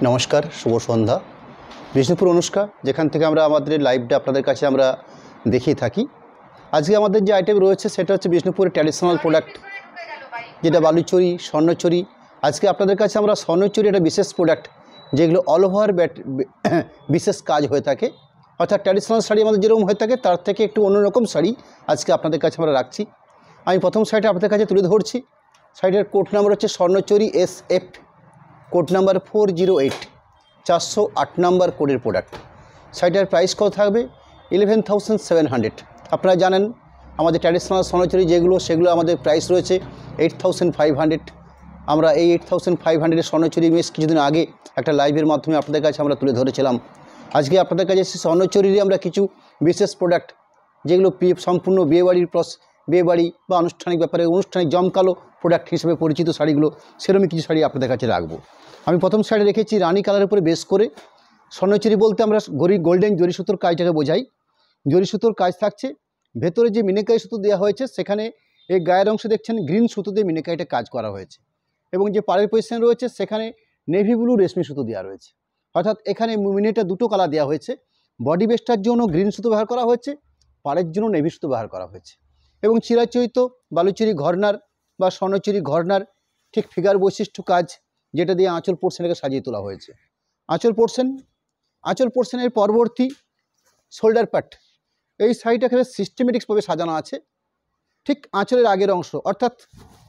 নমস্কার, শুভ সন্ধ্যা। বিষ্ণুপুর অনুষ্কা, যেখান থেকে আমরা আমাদের লাইভটা আপনাদের কাছে আমরা দেখিয়ে থাকি। আজকে আমাদের যে আইটেম রয়েছে সেটা হচ্ছে বিষ্ণুপুরের ট্র্যাডিশনাল প্রোডাক্ট, যেটা বালুচরি, স্বর্ণচরি। আজকে আপনাদের কাছে আমরা স্বর্ণচরি একটা বিশেষ প্রোডাক্ট, যেগুলো অল ওভার বিশেষ কাজ হয়ে থাকে, অর্থাৎ ট্র্যাডিশনাল শাড়ি আমাদের যেরকম হয়ে থাকে তার থেকে একটু অন্যরকম শাড়ি আজকে আপনাদের কাছে আমরা রাখছি। আমি প্রথম শাড়িটা আপনাদের কাছে তুলে ধরছি। শাড়িটার কোড নাম্বার হচ্ছে স্বর্ণচরি SF, কোড নাম্বার 408, 408 নাম্বার কোডের প্রোডাক্ট। শাড়িটার প্রাইস কত থাকবে? 11,700। আপনারা জানেন আমাদের ট্র্যাডিশনাল স্বর্ণচরি যেগুলো, সেগুলো আমাদের প্রাইস রয়েছে 8,500। আমরা এই 8,500-এর স্বর্ণচরি বেশ কিছুদিন আগে একটা লাইভের মাধ্যমে আপনাদের কাছে আমরা তুলে ধরেছিলাম। আজকে আপনাদের কাছে স্বর্ণচরিরই আমরা কিছু বিশেষ প্রোডাক্ট, যেগুলো সম্পূর্ণ বিয়েবাড়ি বা আনুষ্ঠানিক ব্যাপারে আনুষ্ঠানিক জমকালো প্রোডাক্ট হিসেবে পরিচিত শাড়িগুলো, সেরকমই কিছু শাড়ি আপনাদের কাছে রাখবো। আমি প্রথম শাড়ি রেখেছি রানী কালারের উপরে বেস করে। স্বর্ণচরি বলতে আমরা গোল্ডেন জরি সুতোর কাজটাকে বোঝাই। জরি সুতোর কাজ থাকছে, ভেতরে যে মিনেকাই সুতো দেওয়া হয়েছে সেখানে এই গায়ের অংশ দেখছেন গ্রিন সুতো দিয়ে মিনেকাইটা কাজ করা হয়েছে, এবং যে পাড়ের পজিশন রয়েছে সেখানে নেভি ব্লু রেশমি সুতো দেওয়া রয়েছে। অর্থাৎ এখানে মিনেটা দুটো কালার দেওয়া হয়েছে। বডি বেসটার জন্য গ্রিন সুতো ব্যবহার করা হয়েছে, পাড়ের জন্য নেভি সুতো ব্যবহার করা হয়েছে। এবং চিরাচরিত বালুচরি ঘরনার বা স্বর্ণচরি ঘরনার ঠিক ফিগার বৈশিষ্ট্য কাজ, যেটা দিয়ে আঁচল পোর্শনটাকে সাজিয়ে তোলা হয়েছে। আঁচল পোর্শনের পরবর্তী শোল্ডার পার্ট, এই শাড়িটাকে সিস্টেমেটিক্সভাবে সাজানো আছে। ঠিক আঁচলের আগের অংশ, অর্থাৎ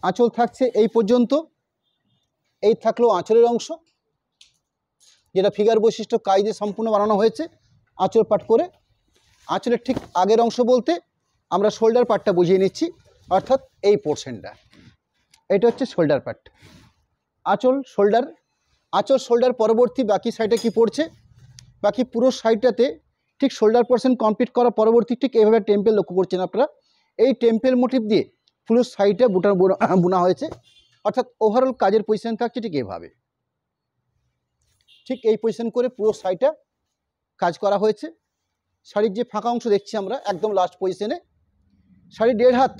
আঁচল থাকছে এই পর্যন্ত, এই থাকলো আঁচলের অংশ, যেটা ফিগার বৈশিষ্ট্য কাজ দিয়ে সম্পূর্ণ বানানো হয়েছে আঁচল পাট করে। আঁচলের ঠিক আগের অংশ বলতে আমরা শোল্ডার পার্টটা বুঝিয়ে নিচ্ছি, অর্থাৎ এই পোর্শনটা, এটা হচ্ছে শোল্ডার পার্ট। আঁচল শোল্ডার পরবর্তী বাকি সাইডে কি পড়ছে, বাকি পুরো সাইডটাতে ঠিক শোল্ডার পোর্শন কমপ্লিট করা পরবর্তী ঠিক এইভাবে টেম্পেল লক্ষ্য করছেন আপনারা। এই টেম্পেল মোটিভ দিয়ে পুরো সাইডটা বোনা হয়েছে, অর্থাৎ ওভারঅল কাজের পজিশন থাকছে ঠিক এইভাবে, ঠিক এই পজিশন করে পুরো সাইডটা কাজ করা হয়েছে। শাড়ির যে ফাঁকা অংশ দেখছি আমরা একদম লাস্ট পজিশনে, শাড়ি 1.5 হাত,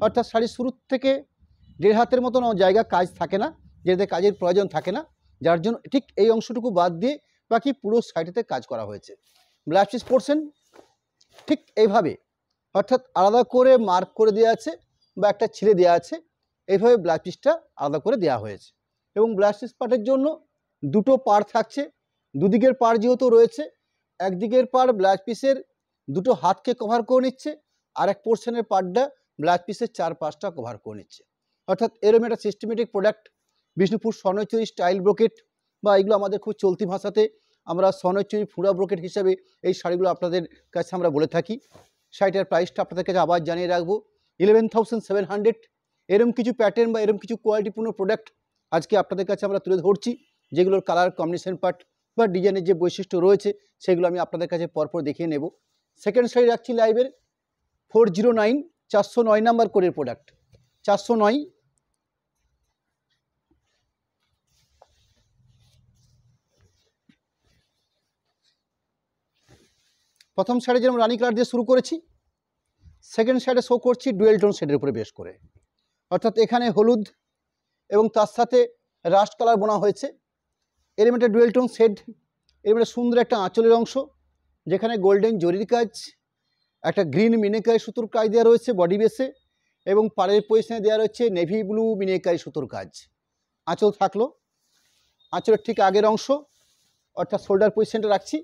অর্থাৎ শাড়ির শুরু থেকে 1.5 হাতের মতন জায়গা কাজ থাকে না, যেটাতে কাজের প্রয়োজন থাকে না, যার জন্য ঠিক এই অংশটুকু বাদ দিয়ে বাকি পুরো সাইডেতে কাজ করা হয়েছে। ব্লাউজ পিস পোর্শন ঠিক এইভাবে, অর্থাৎ আলাদা করে মার্ক করে দেওয়া আছে বা একটা ছিঁড়ে দেওয়া আছে, এইভাবে ব্লাউজ পিসটা আলাদা করে দেওয়া হয়েছে। এবং ব্লাউজ পিস পার্টের জন্য দুটো পাড় থাকছে, দুদিকের পাড় যেহেতু রয়েছে, একদিকের পাড় ব্লাউজ পিসের দুটো হাতকে কভার করে নিচ্ছে, আর এক পোর্শনের পার্টটা ব্লাউজ পিসের 4-5টা কভার করে নিচ্ছে। অর্থাৎ এরকম একটা systematic product. Bishnupur Swarnachari style brocade, বা এগুলো আমাদের খুব চলতি ভাষাতে আমরা স্বর্ণচরি ফুঁড়া ব্রোকেট হিসাবে এই শাড়িগুলো আপনাদের কাছে আমরা বলে থাকি। শাড়িটার প্রাইসটা আপনাদের কাছে আবার জানিয়ে রাখবো, 11,700। এরকম কিছু প্যাটার্ন বা এরকম কিছু কোয়ালিটিপূর্ণ প্রোডাক্ট আজকে আপনাদের কাছে আমরা তুলে ধরছি, যেগুলোর কালার কম্বিনেশন পার্ট বা ডিজাইনের যে বৈশিষ্ট্য রয়েছে সেগুলো আমি আপনাদের কাছে পরপর দেখিয়ে নেব। সেকেন্ড শাড়ি রাখছি লাইভের 409, 409 নাম্বার কোডের প্রোডাক্ট, 409। প্রথম শাড়ি যেরকম রানী কালার দিয়ে শুরু করেছি, সেকেন্ড শাড়িতে শো করছি ডুয়েল টোন শেডের উপরে বেশ করে, অর্থাৎ এখানে হলুদ এবং তার সাথে রাস্ট কালার বোনা হয়েছে। এরকম একটা ডুয়েল টোন শেড, এরকম একটা সুন্দর একটা আঁচলের অংশ, যেখানে গোল্ডেন জরির কাজ, একটা গ্রিন মিনেকারি সুতোর কাজ দেওয়া রয়েছে বডি বেসে, এবং পাড়ের পজিশনে দেওয়া রয়েছে নেভি ব্লু মিনেকারি সুতোর কাজ। আঁচল থাকলো, আঁচলের ঠিক আগের অংশ, অর্থাৎ শোল্ডার পজিশনটা রাখছি,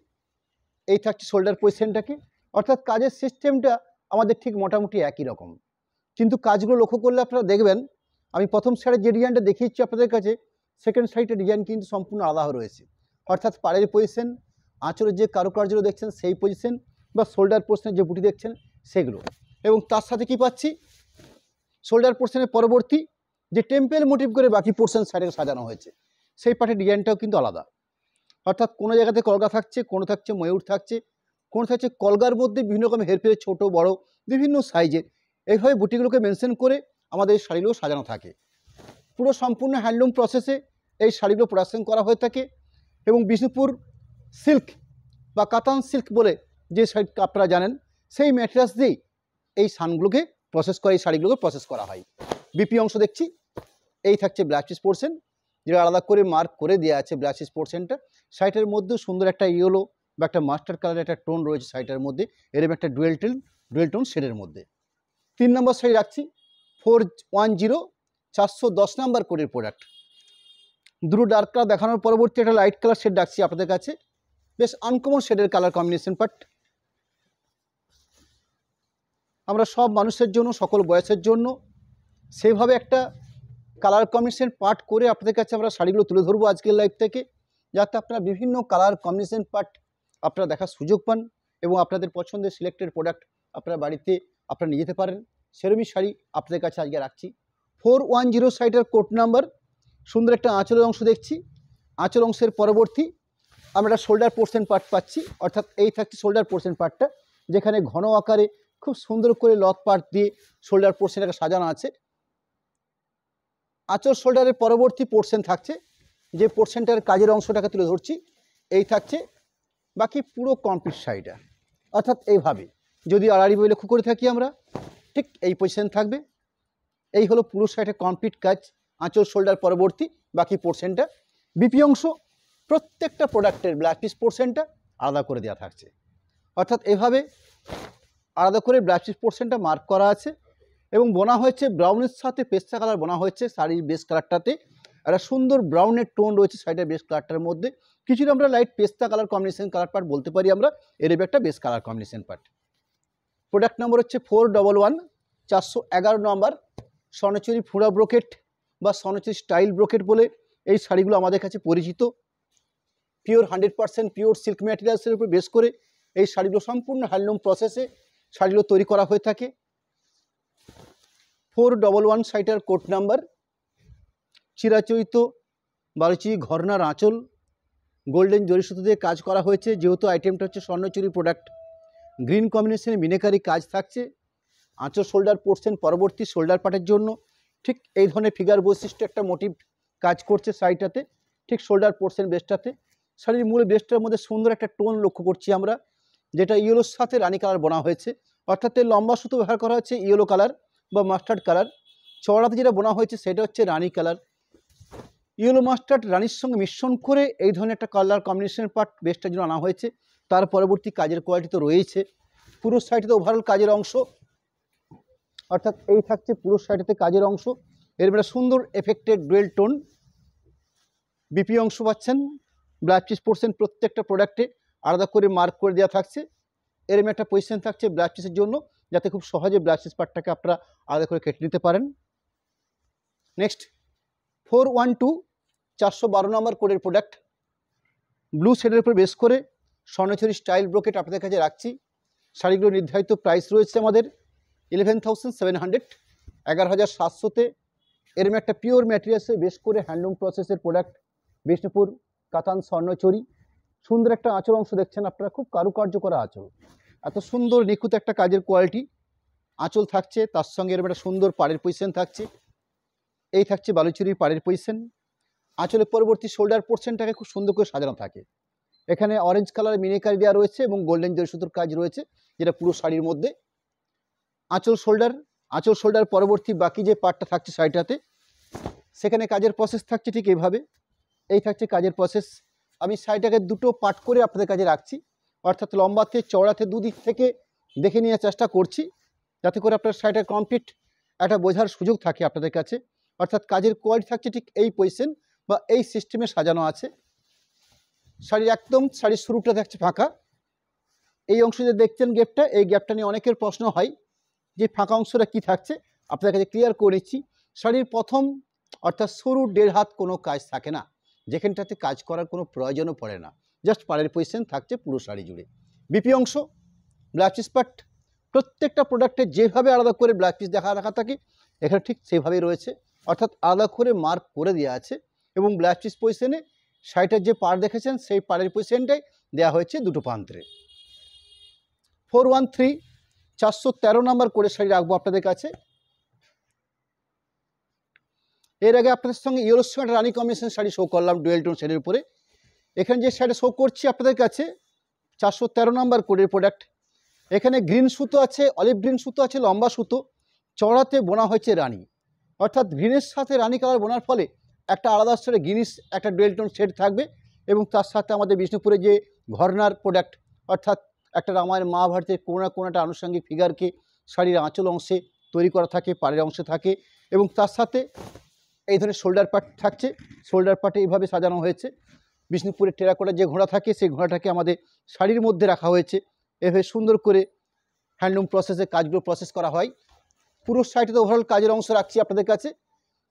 এই থাকছে শোল্ডার পজিশনটাকে। অর্থাৎ কাজের সিস্টেমটা আমাদের ঠিক মোটামুটি একই রকম, কিন্তু কাজগুলো লক্ষ্য করলে আপনারা দেখবেন, আমি প্রথম শাড়ির যে ডিজাইনটা দেখিয়েছি আপনাদের কাছে, সেকেন্ড শাড়িটার ডিজাইন কিন্তু সম্পূর্ণ আলাদা রয়েছে। অর্থাৎ পাড়ের পজিশন, আঁচলের যে কারুকার্যগুলো দেখছেন সেই পজিশন, বা শোল্ডার পোর্শনের যে বুটি দেখছেন সেগুলো, এবং তার সাথে কি পাচ্ছি, শোল্ডার পোর্শনের পরবর্তী যে টেম্পেল মোটিভ করে বাকি পোর্শন শাড়িকে সাজানো হয়েছে, সেই পার্টের ডিজাইনটাও কিন্তু আলাদা। অর্থাৎ কোনো জায়গাতে কলগা থাকছে, কোনো থাকছে ময়ূর থাকছে, কোনো থাকছে কলগার মধ্যে বিভিন্ন রকম হেরফের, ছোট বড় বিভিন্ন সাইজের, এইভাবে বুটিগুলোকে মেনশন করে আমাদের শাড়িগুলো সাজানো থাকে। পুরো সম্পূর্ণ হ্যান্ডলুম প্রসেসে এই শাড়িগুলো প্রোডাকশন করা হয়ে থাকে, এবং বিষ্ণুপুর সিল্ক বা কাতান সিল্ক বলে যে শাড়ি আপনারা জানেন, সেই ম্যাটেরিয়ালস দিয়েই এই শানগুলোকে প্রসেস করে, এই শাড়িগুলোকে প্রসেস করা হয়। বিপি অংশ দেখছি, এই থাকছে ব্লাউজ পিস পোর্শন, যেটা আলাদা করে মার্ক করে দেওয়া আছে ব্লাউজ পিস পোর্শনটা। শাড়িটার মধ্যেও সুন্দর একটা ইয়েলো বা একটা মাস্টার্ড কালারের একটা টোন রয়েছে শাড়িটার মধ্যে, এরকম একটা ডুয়েল টোন শেডের মধ্যে। 3 নম্বর শাড়ি রাখছি 410 410 নাম্বার কোডের প্রোডাক্ট। দুটো ডার্ক কালার দেখানোর পরবর্তী একটা লাইট কালার শেড রাখছি আপনাদের কাছে, বেশ আনকমন শেডের কালার কম্বিনেশন পার্ট। আমরা সব মানুষের জন্য, সকল বয়সের জন্য সেভাবে একটা কালার কম্বিনেশন পার্ট করে আপনাদের কাছে আমরা শাড়িগুলো তুলে ধরবো আজকের লাইভ থেকে, যাতে আপনারা বিভিন্ন কালার কম্বিনেশন পার্ট আপনারা দেখার সুযোগ পান এবং আপনাদের পছন্দের সিলেক্টেড প্রোডাক্ট আপনারা বাড়িতে আপনারা নিয়ে যেতে পারেন। সেরকমই শাড়ি আপনাদের কাছে আজকে রাখছি। 410 শাড়িটার কোড নাম্বার, সুন্দর একটা আঁচলের অংশ দেখছি। আঁচল অংশের পরবর্তী আমরা একটা শোল্ডার পোর্শন পার্ট পাচ্ছি, অর্থাৎ এই থাকছে শোল্ডার পোর্শন পার্টটা, যেখানে ঘন আকারে খুব সুন্দর করে লত পার্ট দিয়ে শোল্ডার পোর্শনটাকে সাজানো আছে। আঁচল শোল্ডারের পরবর্তী পোর্শন থাকছে, যে পোর্শনটার কাজের অংশটাকে তুলে ধরছি, এই থাকছে বাকি পুরো কমপ্লিট শাড়িটা। অর্থাৎ এইভাবে যদি আড়াআড়ি বই লক্ষ্য করে থাকি আমরা, ঠিক এই পজিশন থাকবে। এই হলো পুরো শাড়িটা কমপ্লিট কাজ, আঁচল শোল্ডার পরবর্তী বাকি পোর্শনটা। বিপি অংশ প্রত্যেকটা প্রোডাক্টের ব্লাউজ পিস পোর্শনটা আলাদা করে দেওয়া থাকছে, অর্থাৎ এভাবে আলাদা করে ব্লাউজ পিস পোর্শনটা মার্ক করা আছে এবং বোনা হয়েছে ব্রাউনের সাথে পেস্তা কালার বোনা হয়েছে শাড়ির বেস কালারটাতে। একটা সুন্দর ব্রাউনের টোন রয়েছে শাড়িটার বেস কালারটার মধ্যে, কিছুটা আমরা লাইট পেস্তা কালার কম্বিনেশন কালার পার্ট বলতে পারি আমরা, এর একটা base colour combination part. Product number হচ্ছে 411 411 নম্বর। স্বর্ণচুরি ফুড়া ব্রোকেট বা স্বর্ণচুরি স্টাইল ব্রোকেট বলে এই শাড়িগুলো আমাদের কাছে পরিচিত। পিওর 100% পিওর সিল্ক ম্যাটেরিয়ালসের উপর বেস করে এই শাড়িগুলো সম্পূর্ণ হ্যান্ডলুম প্রসেসে শাড়িগুলো তৈরি করা হয়ে থাকে। 411 শাড়িটার কোড নাম্বার, চিরাচরিত বালুচি ঘরনার আঁচল, গোল্ডেন জরি সুতো দিয়ে কাজ করা হয়েছে। যেহেতু আইটেমটা হচ্ছে স্বর্ণচুরি প্রোডাক্ট, গ্রিন কম্বিনেশনে মিনেকারি কাজ থাকছে। আঁচল শোল্ডার পোর্শন পরবর্তী শোল্ডার পার্টের জন্য ঠিক এই ধরনের ফিগার বৈশিষ্ট্য একটা মোটিভ কাজ করছে শাড়িটাতে, ঠিক শোল্ডার পোর্শন বেস্টটাতে। শাড়ির মূল বেস্টটার মধ্যে সুন্দর একটা টোন লক্ষ্য করছি আমরা, যেটা ইয়েলোর সাথে রানি কালার বোনা হয়েছে, অর্থাৎ এর লম্বা সুতো ব্যবহার করা হচ্ছে ইয়েলো কালার বা মাস্টার্ড কালার। চওড়াতে যেটা বোনা হয়েছে সেটা হচ্ছে রানি কালার। ইয়েলো মাস্টার্ড রানির সঙ্গে মিশ্রণ করে এই ধরনের একটা কালার কম্বিনেশন পার্ট বেস্টের জন্য আনা হয়েছে। তার পরবর্তী কাজের কোয়ালিটি তো রয়েছে। পুরো শাড়িটাতে ওভারঅল কাজের অংশ, অর্থাৎ এই থাকছে পুরো শাড়িটাতে কাজের অংশ। এর একটা সুন্দর এফেক্টেড ডুয়েল টোন বিপি অংশ পাচ্ছেন। ব্লাউজ পিস পোর্শন প্রত্যেকটা প্রোডাক্টে আলাদা করে মার্ক করে দেওয়া থাকছে। এরম একটা পজিশন থাকছে ব্লাউজ পিসের জন্য, যাতে খুব সহজে ব্লাউজ পিস পার্টটাকে আপনারা আলাদা করে কেটে নিতে পারেন। নেক্সট 412 412 নম্বর কোডের প্রোডাক্ট, ব্লু শেডের উপর বেস করে স্বর্ণচুরি স্টাইল ব্রোকেট আপনাদের কাছে রাখছি। শাড়িগুলো নির্ধারিত প্রাইস রয়েছে আমাদের 11,700, 11,700-তে। এরম একটা পিওর ম্যাটেরিয়ালসে বেস করে হ্যান্ডলুম প্রসেসের প্রোডাক্ট, বিষ্ণুপুর কাতান স্বর্ণচুরি। সুন্দর একটা আঁচল অংশ দেখছেন আপনারা, খুব কারুকার্য করা আঁচল, এত সুন্দর নিখুঁত একটা কাজের কোয়ালিটি আঁচল থাকছে। তার সঙ্গে এরম একটা সুন্দর পাড়ের পজিশন থাকছে, এই থাকছে বালুচুরির পাড়ের পজিশন। আঁচলের পরবর্তী শোল্ডার পোর্শনটাকে খুব সুন্দর করে সাজানো থাকে। এখানে অরেঞ্জ কালারের মিনিকারি দেওয়া রয়েছে এবং গোল্ডেন জরি সুতোর কাজ রয়েছে, যেটা পুরো শাড়ির মধ্যে। আঁচল শোল্ডার পরবর্তী বাকি যে পার্টটা থাকছে শাড়িটাতে, সেখানে কাজের প্রসেস থাকছে ঠিক এইভাবে। এই থাকছে কাজের প্রসেস। আমি শাড়িটাকে দুটো পার্ট করে আপনাদের কাছে রাখছি, অর্থাৎ লম্বাতে চওড়াতে দুদিক থেকে দেখে নেওয়ার চেষ্টা করছি, যাতে করে আপনার শাড়িটা কমপ্লিট একটা বোঝার সুযোগ থাকে আপনাদের কাছে। অর্থাৎ কাজের কোয়ালিটি থাকছে ঠিক এই পজিশন বা এই সিস্টেমে সাজানো আছে। শাড়ির একদম শাড়ির শুরুটা থাকছে ফাঁকা। এই অংশ যে দেখছেন গ্যাপটা, এই গ্যাপটা নিয়ে অনেকের প্রশ্ন হয় যে ফাঁকা অংশটা কি থাকছে, আপনাদের কাছে ক্লিয়ার করে নিচ্ছি। শাড়ির প্রথম অর্থাৎ শুরু 1.5 হাত কোনো কাজ থাকে না, যেখানটাতে কাজ করার কোনো প্রয়োজনও পড়ে না, জাস্ট পাড়ের পজিশন থাকছে পুরো শাড়ি জুড়ে। বিপি অংশ ব্লাউজ পিস পার্ট প্রত্যেকটা প্রোডাক্টে যেভাবে আলাদা করে ব্লাউজ পিস রাখা থাকে এখানে ঠিক সেভাবেই রয়েছে, অর্থাৎ আলাদা করে মার্ক করে দেওয়া আছে। এবং ব্লাউজ পিস পজিশনে শাড়িটার যে পাড় দেখেছেন সেই পাড়ের পজিশনটাই দেওয়া হয়েছে দুটো প্রান্তে। 413 413 নম্বর করে শাড়ি রাখবো আপনাদের কাছে। এর আগে আপনাদের সঙ্গে ইয়েলোর সঙ্গে রানি কম্বিনেশন শাড়ি শো করলাম ডুয়েল টোন শেডের উপরে। এখানে যে শাড়িটা শো করছি আপনাদের কাছে 413 নম্বর কোডের প্রোডাক্ট। এখানে গ্রিন সুতো আছে, অলিভ গ্রিন সুতো আছে, লম্বা সুতো, চড়াতে বোনা হয়েছে রানি, অর্থাৎ গ্রিনের সাথে রানি কালার বোনার ফলে একটা আলাদা স্তরে গিনিস একটা ডুয়েল টোন সেট থাকবে এবং তার সাথে আমাদের বিষ্ণুপুরে যে ঘরনার প্রোডাক্ট অর্থাৎ একটা রামায়ণ মহাভারতের কোনো না কোনো একটা আনুষঙ্গিক ফিগারকে শাড়ির আঁচল অংশে তৈরি করা থাকে, পাড়ের অংশে থাকে এবং তার সাথে এই ধরনের শোল্ডার পার্ট থাকছে। শোল্ডার পার্টে এইভাবে সাজানো হয়েছে। বিষ্ণুপুরের টেরাকোটার যে ঘোড়া থাকে সেই ঘোড়াটাকে আমাদের শাড়ির মধ্যে রাখা হয়েছে। এভাবে সুন্দর করে হ্যান্ডলুম প্রসেসে কাজগুলো প্রসেস করা হয়। পুরো শাড়িতে ওভারঅল কাজের অংশ রাখছি আপনাদের কাছে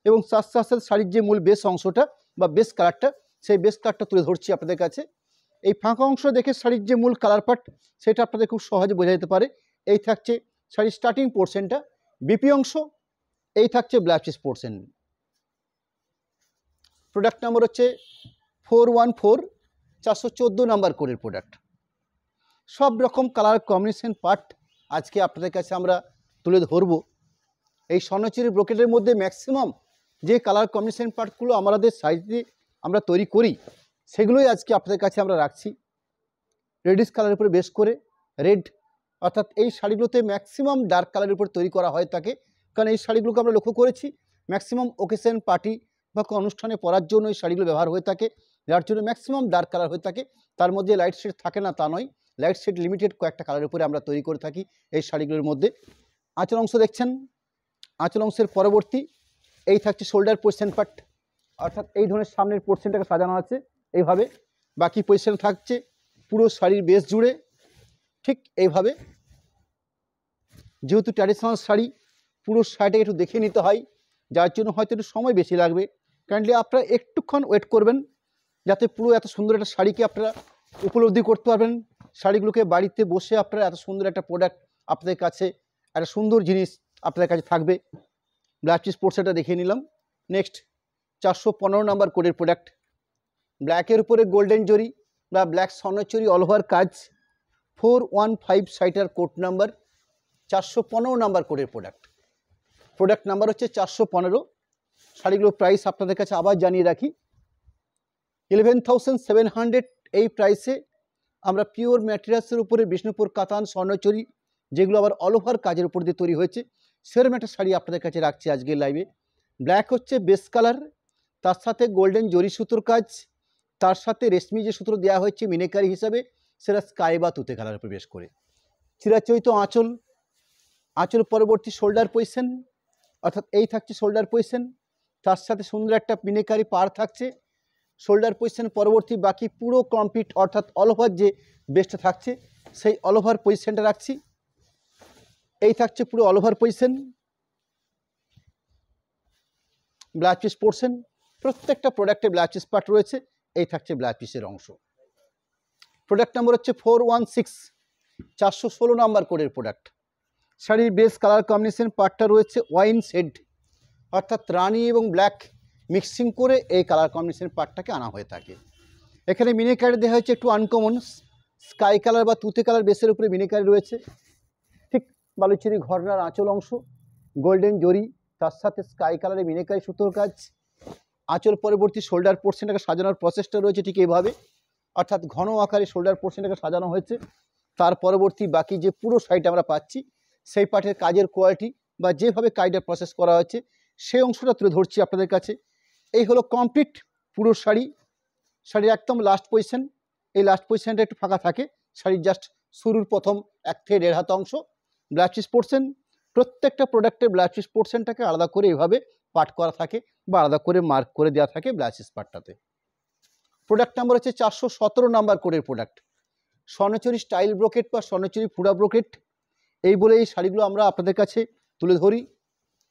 এবং তার সাথে শাড়ির যে মূল বেস অংশটা বা বেস কালারটা সেই বেস কালারটা তুলে ধরছি আপনাদের কাছে। এই ফাঁকা অংশ দেখে শাড়ির যে মূল কালার পার্ট সেটা আপনাদের খুব সহজে বোঝা যেতে পারে। এই থাকছে শাড়ির স্টার্টিং পোর্শনটা, বিপি অংশ, এই থাকছে blouse piece portion. Product number হচ্ছে 414, 414 নাম্বার কোডের প্রোডাক্ট। সব রকম কালার কম্বিনেশন পার্ট আজকে আপনাদের কাছে আমরা তুলে ধরব। এই স্বর্ণচুরি ব্রোকেটের মধ্যে ম্যাক্সিমাম যে কালার কম্বিনেশন পার্টগুলো আমাদের সাইজে আমরা তৈরি করি সেগুলোই আজকে আপনাদের কাছে আমরা রাখছি। রেডিশ কালারের উপরে বেশ করে রেড, অর্থাৎ এই শাড়িগুলোতে ম্যাক্সিমাম ডার্ক কালারের উপর তৈরি করা হয় থাকে, কারণ এই শাড়িগুলোকে আমরা লক্ষ্য করেছি ম্যাক্সিমাম ওকেশন পার্টি বা অনুষ্ঠানে পরার জন্য এই শাড়িগুলো ব্যবহার হয়ে থাকে, যার জন্য ম্যাক্সিমাম ডার্ক কালার হয়ে থাকে। তার মধ্যে লাইট শেড থাকে না তা নয়, লাইট শেড লিমিটেড কয়েকটা কালারের উপরে আমরা তৈরি করে থাকি এই শাড়িগুলোর মধ্যে। আঁচল অংশ দেখছেন, আঁচল অংশের পরবর্তী এই থাকছে শোল্ডার পোর্শন পার্ট, অর্থাৎ এই ধরনের সামনের পোর্শনটাকে সাজানো আছে এইভাবে। বাকি পোর্শন থাকছে পুরো শাড়ির বেস জুড়ে ঠিক এইভাবে। যেহেতু ট্র্যাডিশনাল শাড়ি পুরো শাড়িটাকে একটু দেখে নিতে হয়, যার জন্য হয়তো একটু সময় বেশি লাগবে। কাইন্ডলি আপনারা একটুক্ষণ ওয়েট করবেন যাতে পুরো এত সুন্দর একটা শাড়িকে আপনারা উপলব্ধি করতে পারবেন। শাড়িগুলোকে বাড়িতে বসে আপনারা এত সুন্দর একটা প্রোডাক্ট আপনাদের কাছে, একটা সুন্দর জিনিস আপনাদের কাছে থাকবে। ব্লাউজ পিস পোর্শনটা দেখিয়ে নিলাম। নেক্সট 415 নাম্বার কোডের প্রোডাক্ট, ব্ল্যাকের উপরে গোল্ডেন জরি বা ব্ল্যাক স্বর্ণচুরি অল ওভার কাজ, 415 সাইটার কোড নাম্বার, 415 নাম্বার কোডের প্রোডাক্ট। প্রোডাক্ট নাম্বার হচ্ছে 415। শাড়িগুলোর প্রাইস আপনাদের কাছে আবার জানিয়ে রাখি, 11,700 এই প্রাইসে আমরা পিওর ম্যাটেরিয়ালসের উপরে বিষ্ণুপুর কাতান স্বর্ণচুরি, যেগুলো আবার অল ওভার কাজের উপর দিয়ে তৈরি হয়েছে, সেরকম একটা শাড়ি আপনাদের কাছে রাখছি আজকের লাইভে। ব্ল্যাক হচ্ছে বেস কালার, তার সাথে গোল্ডেন জরি সুতোর কাজ, তার সাথে রেশমি যে সুতো দেওয়া হয়েছে মিনেকারি হিসাবে সেটা স্কাই বা তুতে কালার উপর বেশ করে। চিরাচরিত আঁচল, আঁচল পরবর্তী শোল্ডার পজিশন, অর্থাৎ এই থাকছে শোল্ডার পজিশন, তার সাথে সুন্দর একটা মিনেকারি পাড় থাকছে। শোল্ডার পজিশন পরবর্তী বাকি পুরো কমপ্লিট অর্থাৎ অল ওভার যে বেসটা থাকছে সেই অল ওভার পজিশনটা রাখছি। এই থাকছে পুরো all over position. Blouse piece portion, প্রত্যেকটা প্রোডাক্টে ব্লাউজ পিস পার্ট রয়েছে। এই থাকছে ব্লাউজ পিসের অংশ। প্রোডাক্ট নাম্বার হচ্ছে 416, 416 নাম্বার কোডের প্রোডাক্ট। শাড়ির বেস কালার কম্বিনেশন পার্টটা রয়েছে ওয়াইন শেড, অর্থাৎ রানি এবং ব্ল্যাক মিক্সিং করে এই কালার কম্বিনেশন পার্টটাকে আনা হয়ে থাকে। এখানে মিনেকারি দেওয়া হয়েছে একটু আনকমন, স্কাই কালার বা তুতে কালার বেসের উপরে মিনেকারি রয়েছে। ঠিক বালুচুরি ঘরনার আঁচল অংশ, গোল্ডেন জরি, তার সাথে স্কাই কালারে মিনেকারি সুতোর কাজ। আঁচল পরবর্তী শোল্ডার পোর্শনটাকে সাজানোর প্রসেসটা রয়েছে ঠিক এইভাবে, অর্থাৎ ঘন আকারে শোল্ডার পোর্শনটাকে সাজানো হয়েছে। তার পরবর্তী বাকি যে পুরো শাড়িটা আমরা পাচ্ছি সেই পার্টের কাজের কোয়ালিটি বা যেভাবে কাজটা প্রসেস করা হয়েছে সেই অংশটা তুলে ধরছি আপনাদের কাছে। এই হলো কমপ্লিট পুরো শাড়ি। শাড়ির একদম লাস্ট পজিশন, এই লাস্ট পজিশনটা একটু ফাঁকা থাকে, শাড়ির জাস্ট শুরুর প্রথম 1 থেকে 1.5 হাত অংশ। ব্লাউজ পিস পোর্শন, প্রত্যেকটা প্রোডাক্টের ব্লাউজ পিস পোর্শনটাকে আলাদা করে এইভাবে পার্ট করা থাকে বা আলাদা করে মার্ক করে দেওয়া থাকে ব্লাউজ পিস পার্টটাতে। প্রোডাক্ট নাম্বার হচ্ছে 417 নাম্বার কোডের প্রোডাক্ট, স্বর্ণচুরি স্টাইল ব্রোকেট বা স্বর্ণচুরি ফুড়া ব্রোকেট এই বলে এই শাড়িগুলো আমরা আপনাদের কাছে তুলে ধরি।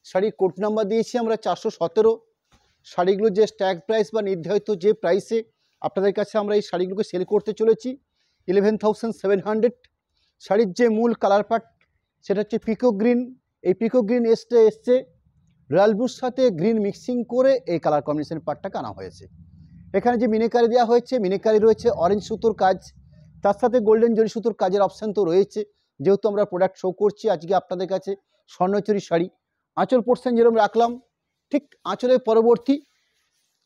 শাড়ির কোড নাম্বার দিয়েছি আমরা 417। শাড়িগুলো যে স্ট্যাগ প্রাইস বা নির্ধারিত যে প্রাইসে আপনাদের কাছে আমরা এই শাড়িগুলোকে সেল করতে চলেছি 11,700। শাড়ির যে মূল কালার পার্ট সেটা হচ্ছে পিকো গ্রিন। এই পিকো গ্রিন এসছে রয়্যাল ব্লুর সাথে গ্রিন মিক্সিং করে এই কালার কম্বিনেশন পার্টটাকে আনা হয়েছে। এখানে যে মিনেকারি দেওয়া হয়েছে, মিনেকারি রয়েছে অরেঞ্জ সুতোর কাজ, তার সাথে গোল্ডেন জরি সুতোর কাজের অপশান তো রয়েছে। যেহেতু আমরা প্রোডাক্ট শো করছি আজকে আপনাদের কাছে স্বর্ণচুরি শাড়ি, আঁচল পোর্শন যেরকম রাখলাম ঠিক আঁচলের পরবর্তী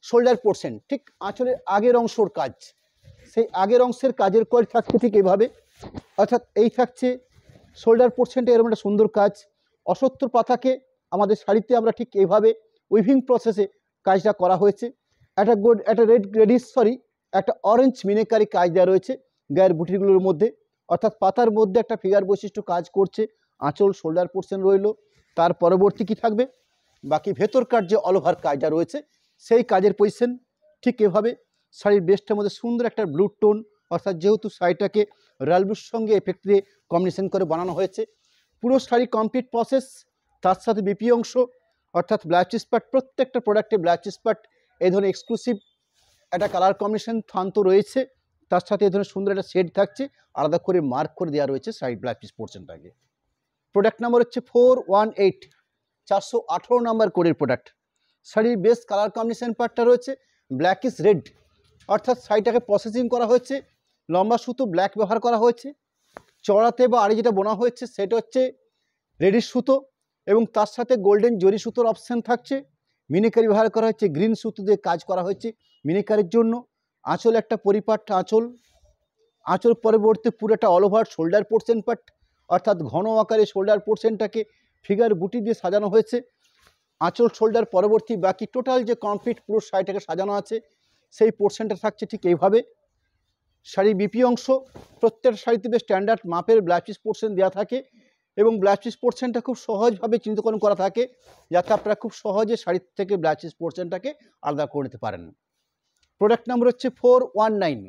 শোল্ডার পোর্শন, ঠিক আঁচলের আগের অংশর কাজ, সেই আগের অংশের কাজের কোয়ালিটি থাকছে ঠিক এইভাবে, অর্থাৎ এই থাকছে শোল্ডার পোর্শনটা এরকম একটা সুন্দর কাজ। অসত্য পাতাকে আমাদের শাড়িতে আমরা ঠিক এইভাবে উইভিং প্রসেসে কাজটা করা হয়েছে। একটা একটা অরেঞ্জ মিনেকারি কাজ দেওয়া রয়েছে গায়ের বুটিগুলোর মধ্যে, অর্থাৎ পাতার মধ্যে একটা ফিগার বৈশিষ্ট্য কাজ করছে। আঁচল শোল্ডার পোর্শন রইল, তার পরবর্তী কি থাকবে, বাকি ভেতরকার যে অল ওভার কাজটা রয়েছে সেই কাজের পজিশন ঠিক এভাবে। শাড়ির বেস্টের মধ্যে সুন্দর একটা ব্লু টোন, অর্থাৎ যেহেতু শাড়িটাকে রয়্যাল ব্লুর সঙ্গে এফেক্ট দিয়ে কম্বিনেশন করে বানানো হয়েছে। পুরো শাড়ি কমপ্লিট প্রসেস, তার সাথে বিপি অংশ অর্থাৎ ব্লাউজ পিস পার্ট, প্রত্যেকটা প্রোডাক্টে ব্লাউজ পিস পার্ট এই ধরনের এক্সক্লুসিভ একটা কালার কম্বিনেশন থান্ত রয়েছে। তার সাথে এই ধরনের সুন্দর একটা শেড থাকছে, আলাদা করে মার্ক করে দেওয়া রয়েছে সাইড ব্লাউজ পিস পোর্শনটাকে। প্রোডাক্ট নাম্বার হচ্ছে 418, 418 নাম্বার কোডের প্রোডাক্ট। শাড়ির বেস্ট কালার কম্বিনেশন পার্টটা রয়েছে ব্ল্যাক ইস রেড, অর্থাৎ শাড়িটাকে প্রসেসিং করা হয়েছে, লম্বা সুতো ব্ল্যাক ব্যবহার করা হয়েছে, চড়াতে বা আড়ি যেটা বোনা হয়েছে সেটা হচ্ছে রেডিশ সুতো, এবং তার সাথে গোল্ডেন জরি সুতোর অপশান থাকছে। মিনিকারি ব্যবহার করা হচ্ছে, গ্রিন সুতো দিয়ে কাজ করা হয়েছে মিনিকারির জন্য। আঁচল একটা পরিপাট আঁচল পরবর্তী পুরো একটা all over shoulder portion part, অর্থাৎ ঘন আকারে শোল্ডার পোর্শনটাকে ফিগার বুটি দিয়ে সাজানো হয়েছে। আঁচল শোল্ডার পরবর্তী বাকি টোটাল যে কমপ্লিট পুরো শাড়িটাকে সাজানো আছে সেই পোর্শনটা থাকছে ঠিক এইভাবে। শাড়ির বিপি অংশ, প্রত্যেকটা শাড়িতে বেশ স্ট্যান্ডার্ড মাপের ব্লাউজ পিস পোর্শন দেওয়া থাকে, এবং ব্লাউজ পিস পোর্শনটা খুব সহজভাবে চিহ্নিতকরণ করা থাকে, যাতে আপনারা খুব সহজে শাড়ির থেকে ব্লাউজ পিস পোর্শনটাকে আলাদা করে নিতে পারেন। প্রোডাক্ট নাম্বার হচ্ছে 419,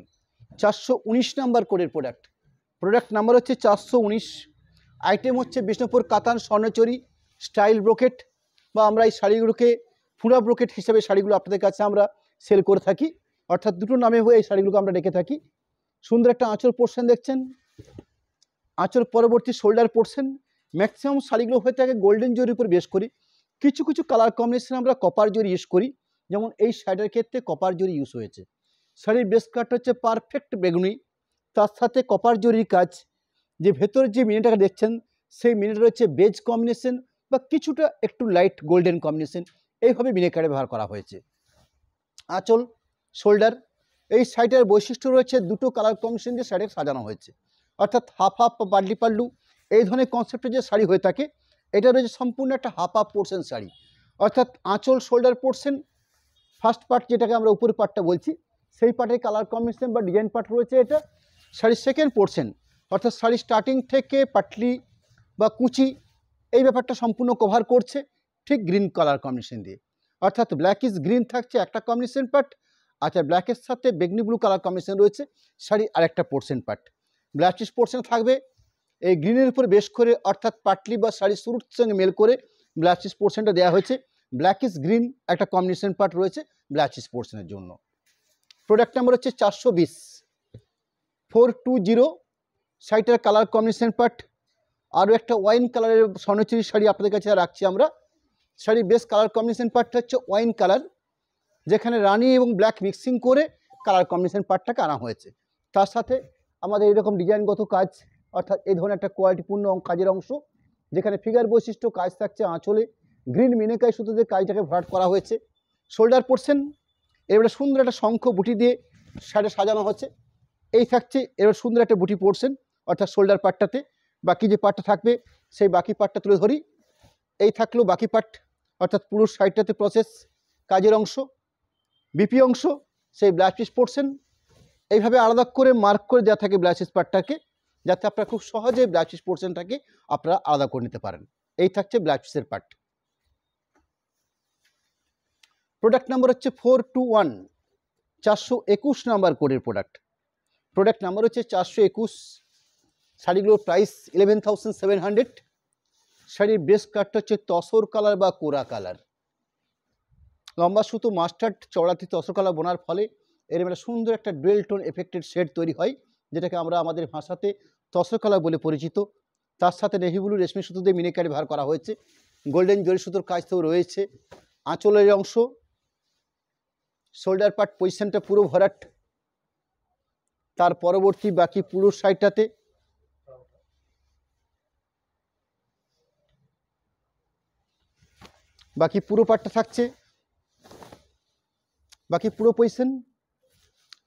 419 নাম্বার কোডের প্রোডাক্ট। প্রোডাক্ট নাম্বার হচ্ছে 419। আইটেম হচ্ছে বিষ্ণুপুর কাতান স্বর্ণচুরি স্টাইল ব্রোকেট, বা আমরা এই শাড়িগুলোকে ফুরা ব্রোকেট হিসেবে শাড়িগুলো আপনাদের কাছে আমরা সেল করে থাকি, অর্থাৎ দুটো নামে হয়ে এই শাড়িগুলোকে আমরা রেখে থাকি। সুন্দর একটা আঁচল পোর্শন দেখছেন, আঁচল পরবর্তী শোল্ডার পোর্শন। ম্যাক্সিমাম শাড়িগুলো হয়ে থাকে গোল্ডেন জরির উপর বেশ করি, কিছু কিছু কালার কম্বিনেশন আমরা কপার জরি ইউজ করি, যেমন এই শাড়ির ক্ষেত্রে কপার জরি ইউজ হয়েছে। শাড়ির বেস কাট হচ্ছে পারফেক্ট বেগুনি, তার সাথে কপার জরির কাজ। যে ভেতরের যে মিনিটাকে দেখছেন সেই মিনিট রয়েছে বেজ কম্বিনেশন বা কিছুটা একটু লাইট গোল্ডেন কম্বিনেশন, এইভাবে মিনিকারে ব্যবহার করা হয়েছে। আঁচল শোল্ডার, এই শাড়িটার বৈশিষ্ট্য রয়েছে দুটো কালার কম্বিনেশন দিয়ে শাড়ি সাজানো হয়েছে, অর্থাৎ হাফ হাফ বা পাল্লি পাল্লু এই ধরনের কনসেপ্টের যে শাড়ি হয়ে থাকে, এটা রয়েছে সম্পূর্ণ একটা হাফ হাফ পোর্শন শাড়ি, অর্থাৎ আঁচল শোল্ডার পোর্শন ফার্স্ট পার্ট যেটাকে আমরা উপরের পার্টটা বলছি, সেই পার্টের কালার কম্বিনেশন বা ডিজাইন পার্ট রয়েছে এটা। শাড়ির সেকেন্ড পোর্শন, অর্থাৎ শাড়ির স্টার্টিং থেকে পাটলি বা কুচি এই ব্যাপারটা সম্পূর্ণ কভার করছে ঠিক গ্রিন কালার কম্বিনেশন দিয়ে, অর্থাৎ ব্ল্যাক ইজ গ্রিন থাকছে একটা কম্বিনেশন পার্ট, আচ্ছা ব্ল্যাকের সাথে বেগনি ব্লু কালার কম্বিনেশন রয়েছে শাড়ি আরেকটা portion part. Black piece portion থাকবে এই গ্রিনের উপর বেশ করে, অর্থাৎ পাটলি বা শাড়ির শুরুর সঙ্গে মেল করে ব্ল্যাক পিস পোর্শনটা দেওয়া হয়েছে। ব্ল্যাক ইজ গ্রিন একটা কম্বিনেশন পার্ট রয়েছে ব্ল্যাক পিস পোর্শনের জন্য। প্রোডাক্ট নাম্বার হচ্ছে 420, 420। শাড়িটার কালার কম্বিনেশন পার্ট আরও একটা ওয়াইন কালারের স্বর্ণচুরি শাড়ি আপনাদের কাছে রাখছি আমরা। শাড়ির বেস্ট কালার কম্বিনেশন পার্টটা হচ্ছে ওয়াইন কালার, যেখানে রানি এবং ব্ল্যাক মিক্সিং করে কালার কম্বিনেশন পার্টটাকে আনা হয়েছে। তার সাথে আমাদের এরকম ডিজাইনগত কাজ, অর্থাৎ এই ধরনের একটা কোয়ালিটিপূর্ণ কাজের অংশ, যেখানে ফিগার বৈশিষ্ট্য কাজ থাকছে আঁচলে গ্রিন মিনেকাই সুতো দিয়ে কাজটাকে ভরাট করা হয়েছে। শোল্ডার পোর্শন এবারে সুন্দর একটা শঙ্খ বুটি দিয়ে শাড়ি সাজানো হচ্ছে, এই থাকছে এবার সুন্দর একটা বুটি পোর্শন, অর্থাৎ শোল্ডার পার্টটাতে। বাকি যে পার্টটা থাকবে সেই বাকি পার্টটা তুলে ধরি, এই থাকলো বাকি পার্ট, অর্থাৎ পুরো সাইডটাতে প্রসেস কাজের অংশ। বিপি অংশ সেই ব্লাউজ পিস পোর্শন, এইভাবে আলাদা করে মার্ক করে দেওয়া থাকে ব্লাউজ পিস পার্টটাকে, যাতে আপনারা খুব সহজে ব্লাউজ পিস পোর্শনটাকে আপনারা আলাদা করে নিতে পারেন। এই থাকছে ব্লাউজ পিসের পার্ট। প্রোডাক্ট নাম্বার হচ্ছে 421, 421 নাম্বার কোডের প্রোডাক্ট। প্রোডাক্ট নাম্বার হচ্ছে 421। শাড়িগুলোর প্রাইস 11,700। শাড়ির বেস্ট কাটটা হচ্ছে তসর কালার বা কোরা কালার, লম্বা সুতো মাস্টার্ড চওড়াতে তসর কালার বোনার ফলে এর মানে সুন্দর একটা ডুয়েল টোন এফেক্টেড শেড তৈরি হয়, যেটাকে আমরা আমাদের ভাষাতে তসর কালার বলে পরিচিত। তার সাথে নেভি ব্লু রেশমি সুতো দিয়ে মিনিকারি ব্যবহার করা হয়েছে, গোল্ডেন জরি সুতোর কাজ তো রয়েছে। আঁচলের অংশ শোল্ডার পার্ট পজিশনটা পুরো ভরাট, তার পরবর্তী বাকি পুরো সাইডটাতে বাকি পুরো পার্টটা থাকছে, বাকি পুরো পজিশন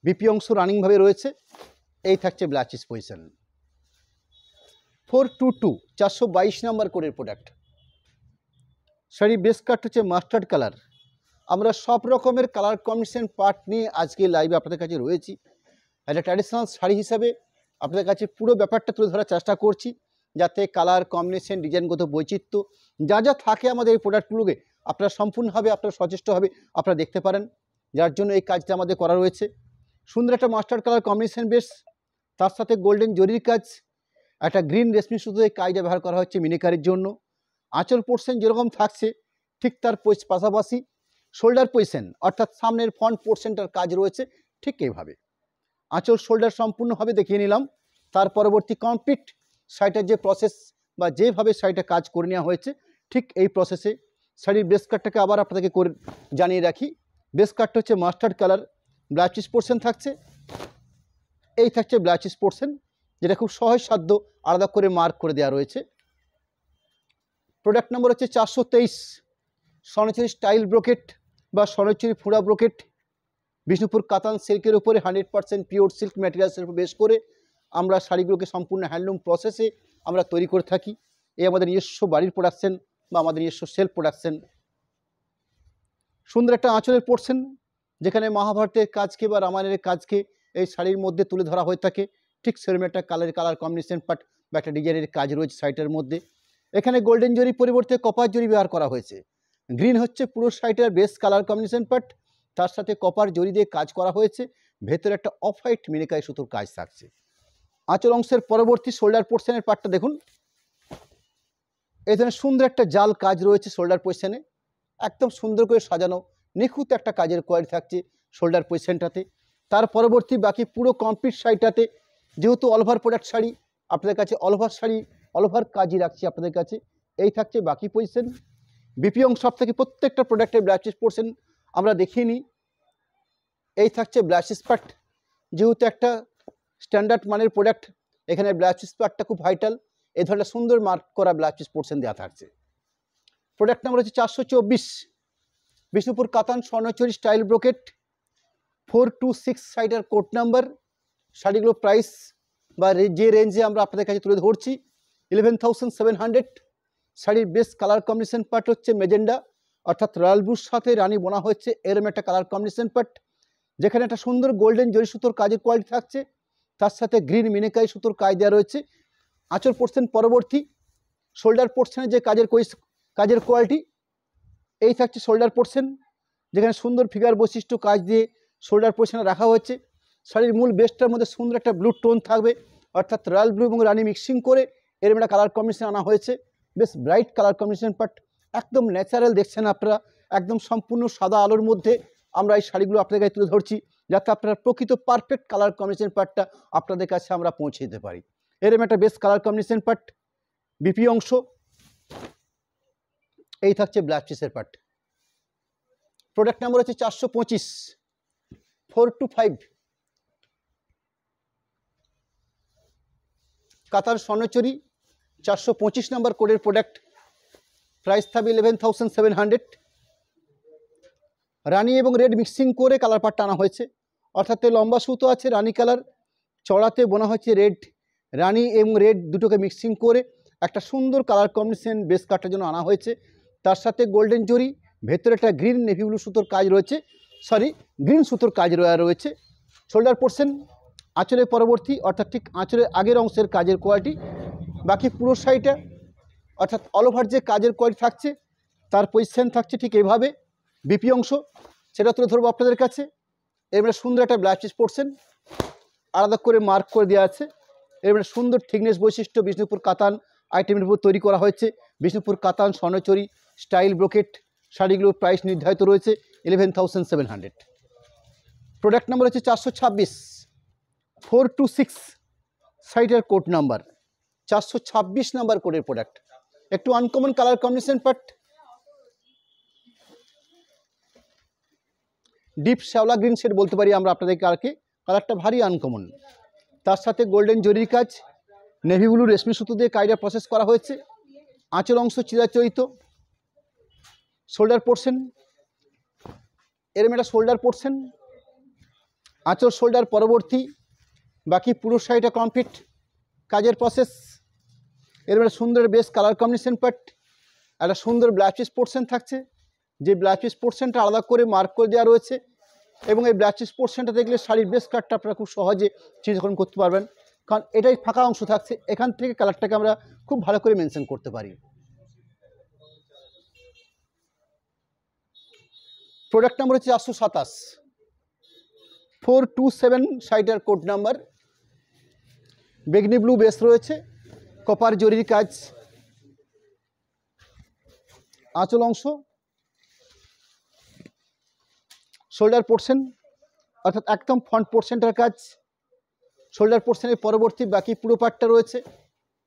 বিপি অংশ রানিংভাবে রয়েছে। এই থাকছে ব্লাউজ পিস পজিশন। 422, 422 নাম্বার কোডের প্রোডাক্ট। শাড়ির বেস কাট হচ্ছে মাস্টার্ড কালার, আমরা সব রকমের কালার কম্বিনেশন পার্ট নিয়ে আজকে লাইভে আপনাদের কাছে রয়েছি। একটা ট্র্যাডিশনাল শাড়ি হিসাবে আপনাদের কাছে পুরো ব্যাপারটা তুলে ধরার চেষ্টা করছি, যাতে কালার কম্বিনেশন, ডিজাইনগত বৈচিত্র্য যা যা থাকে আমাদের এই প্রোডাক্টগুলোকে আপনারা সম্পূর্ণভাবে আপনারা সচেষ্টভাবে আপনারা দেখতে পারেন। যার জন্য এই কাজটা আমাদের করা রয়েছে। সুন্দর একটা মাস্টার্ড কালার কম্বিনেশন বেশ, তার সাথে গোল্ডেন জরির কাজ, একটা গ্রিন রেশমি সুতো এই কাজটা ব্যবহার করা হচ্ছে মিনিকারির জন্য। আঁচল পোর্শন যেরকম থাকছে ঠিক তার পাশাপাশি শোল্ডার পজিশন অর্থাৎ সামনের ফ্রন্ট পোর্শনটার কাজ রয়েছে ঠিক এইভাবে। আঁচল শোল্ডার সম্পূর্ণভাবে দেখিয়ে নিলাম। তার পরবর্তী কমপ্লিট শাড়িটার যে প্রসেস বা যেভাবে শাড়িটা কাজ করে নেওয়া হয়েছে ঠিক এই প্রসেসে শাড়ির বেস কাটটাকে আবার আপনাদেরকে করে জানিয়ে রাখি। বেস কাটটা হচ্ছে মাস্টার্ড কালার, ব্লাউজ পোর্শন থাকছে, এই থাকছে ব্লাউজ পোর্শন, যেটা খুব সহজসাধ্য আলাদা করে মার্ক করে দেওয়া রয়েছে। প্রোডাক্ট নম্বর হচ্ছে 423, স্বর্ণচুরি স্টাইল ব্রোকেট বা স্বর্ণচুরি ফুঁড়া ব্রোকেট, বিষ্ণুপুর কাতান সিল্কের উপরে 100% পিওর সিল্ক ম্যাটেরিয়ালসের উপর বেস করে আমরা শাড়িগুলোকে সম্পূর্ণ হ্যান্ডলুম প্রসেসে আমরা তৈরি করে থাকি। এই আমাদের নিজস্ব বাড়ির প্রোডাকশন বা আমাদের নিজস্ব সেলফ প্রোডাকশন। সুন্দর একটা আঁচলের পোর্শন, যেখানে মহাভারতের কাজকে বা রামায়ণের কাজকে এই শাড়ির মধ্যে তুলে ধরা হয়ে থাকে, ঠিক সেরকম একটা কালার কম্বিনেশন পার্ট বা একটা ডিজাইনের কাজ রয়েছে শাড়িটার মধ্যে। এখানে গোল্ডেন জরি পরিবর্তে কপার জরি ব্যবহার করা হয়েছে। গ্রিন হচ্ছে পুরো শাড়িটার বেস কালার কম্বিনেশন পার্ট, তার সাথে কপার জরি দিয়ে কাজ করা হয়েছে। ভেতরে একটা অফ হোয়াইট মিনিকাই সুতোর কাজ থাকছে। আঁচল অংশের পরবর্তী শোল্ডার পোর্শনের পার্টটা দেখুন, এই ধরনের সুন্দর একটা জাল কাজ রয়েছে শোল্ডার পজিশনে, একদম সুন্দর করে সাজানো নিখুঁত একটা কাজের কোয়ালিটি থাকছে শোল্ডার পজিশনটাতে। তার পরবর্তী বাকি পুরো কমপ্লিট শাড়িটাতে, যেহেতু অল ওভার প্রোডাক্ট শাড়ি আপনাদের কাছে all over sari all over কাজই রাখছি আপনাদের কাছে। এই থাকছে বাকি পজিশন। বিপি অংশ থেকে প্রত্যেকটা প্রোডাক্টের ব্লাউজ পোর্শন আমরা দেখিয়ে নিই। এই থাকছে ব্লাউজ পার্ট, যেহেতু একটা স্ট্যান্ডার্ড মানের প্রোডাক্ট, এখানে ব্লাউজ পার্টটা খুব ভাইটাল। এই ধরনের সুন্দর মার্ক করা ব্লাউজ পোর্শন দেওয়া থাকছে। প্রোডাক্ট নাম্বার হচ্ছে 424, বিষ্ণুপুর কাতান স্বর্ণচুরি স্টাইল ব্রোকেট, 426 সাইডের কোড নাম্বার। শাড়িগুলো প্রাইস বা যে রেঞ্জে আমরা আপনাদের কাছে তুলে ধরছি 11,700। শাড়ির বেস্ট কালার কম্বিনেশন পার্ট হচ্ছে মেজেন্ডা, অর্থাৎ রয়্যাল ব্লুর সাথে রানী বোনা হচ্ছে এরম একটা কালার কম্বিনেশন পার্ট, যেখানে একটা সুন্দর গোল্ডেন জরি সুতোর কাজের কোয়ালিটি থাকছে, তার সাথে গ্রিন মিনিকাই সুতোর কাজ দেওয়া রয়েছে। আঁচল পোর্শন পরবর্তী শোল্ডার পোর্শনের যে কাজের কোয়ালিটি, এই থাকছে শোল্ডার পোর্শন, যেখানে সুন্দর ফিগার বৈশিষ্ট্য কাজ দিয়ে শোল্ডার পোর্শনে রাখা হয়েছে। শাড়ির মূল বেস্টটার মধ্যে সুন্দর একটা ব্লু টোন থাকবে, অর্থাৎ রয়্যাল ব্লু এবং রানি মিক্সিং করে এরম একটা কালার কম্বিনেশন আনা হয়েছে। বেশ ব্রাইট কালার কম্বিনেশন পার্ট, একদম ন্যাচারাল দেখছেন আপনারা, একদম সম্পূর্ণ সাদা আলোর মধ্যে আমরা এই শাড়িগুলো আপনাদের কাছে তুলে ধরছি, যাতে আপনারা প্রকৃত পারফেক্ট কালার কম্বিনেশন পার্টটা আপনাদের কাছে আমরা পৌঁছে দিতে পারি। এরম একটা best colour combination part. BP অংশ এই থাকছে ব্লাউজ পিসের পার্ট। প্রোডাক্ট নাম্বার হচ্ছে 425, 425 কাতার স্বর্ণচুরি 425 নাম্বার কোডের প্রোডাক্ট। প্রাইস থাকবে 11,700। রানি এবং রেড মিক্সিং করে কালার পার্টটা আনা হয়েছে, অর্থাৎ লম্বা সুতো আছে রানি কালার, চড়াতে বোনা হচ্ছে রেড, রানি এবং রেড দুটোকে মিক্সিং করে একটা সুন্দর কালার কম্বিনেশন বেস কাটার জন্য আনা হয়েছে। তার সাথে গোল্ডেন জরি, ভেতরে একটা গ্রিন নেভি ব্লু সুতোর কাজ রয়েছে, গ্রিন সুতোর কাজ রয়েছে। শোল্ডার পোর্শন আঁচলের পরবর্তী, অর্থাৎ ঠিক আঁচলের আগের অংশের কাজের কোয়ালিটি। বাকি পুরো শাড়িটা অর্থাৎ অল ওভার যে কাজের কোয়ালিটি থাকছে তার পজিশন থাকছে ঠিক এইভাবে। বিপি অংশ সেটা তুলে ধরবো আপনাদের কাছে। এবারে সুন্দর একটা ব্লাউজ পিস পোর্শন আলাদা করে মার্ক করে দেওয়া আছে। এবারে সুন্দর থিকনেস বৈশিষ্ট্য বিষ্ণুপুর কাতান আইটেমের উপর তৈরি করা হয়েছে। বিষ্ণুপুর কাতান স্বর্ণচুরি স্টাইল ব্রোকেট শাড়িগুলোর প্রাইস নির্ধারিত রয়েছে 11,700। প্রোডাক্ট নাম্বার হচ্ছে 426, 426 সাইটের কোড নাম্বার, 426 নাম্বার কোডের প্রোডাক্ট। একটু uncommon colour combination part, deep শ্যাওলা গ্রিন শেড বলতে পারি আমরা আপনাদেরকে, আর কি কালারটা ভারী আনকমন। তার সাথে গোল্ডেন জরির কাজ, নেভি ব্লু রেশমি সুতো দিয়ে কায়দা প্রসেস করা হয়েছে। আঁচল অংশ চিরাচরিত। শোল্ডার পোর্শন এরম একটা শোল্ডার পোর্শন, আঁচল শোল্ডার পরবর্তী বাকি পুরো শাড়িটা কমপ্লিট কাজের প্রসেস। এরম একটা সুন্দর বেশ কালার কম্বিনেশন পার্ট, একটা সুন্দর ব্লাউজ পিস পোর্শন থাকছে, যে ব্লাউজ পিস পোর্শনটা আলাদা করে মার্ক করে দেওয়া রয়েছে, এবং এই ব্লাউজ পিস পোর্শনটা দেখলে শাড়ির বেস কাটটা আপনারা খুব সহজে চিহ্নিতকরণ করতে পারবেন, কারণ এটাই ফাঁকা অংশ থাকছে, এখান থেকে কালারটাকে আমরা খুব ভালো করে মেনশন করতে পারি। প্রোডাক্ট নাম্বার হচ্ছে 427, 427 শাড়িটার কোড নাম্বার। বেগনি ব্লু বেস রয়েছে, কপার জরির কাজ, আঁচল অংশ, শোল্ডার পোর্শন অর্থাৎ একদম ফ্রন্ট পোর্শনটার কাজ, শোল্ডার পোর্শনের পরবর্তী বাকি পুরো পার্টটা রয়েছে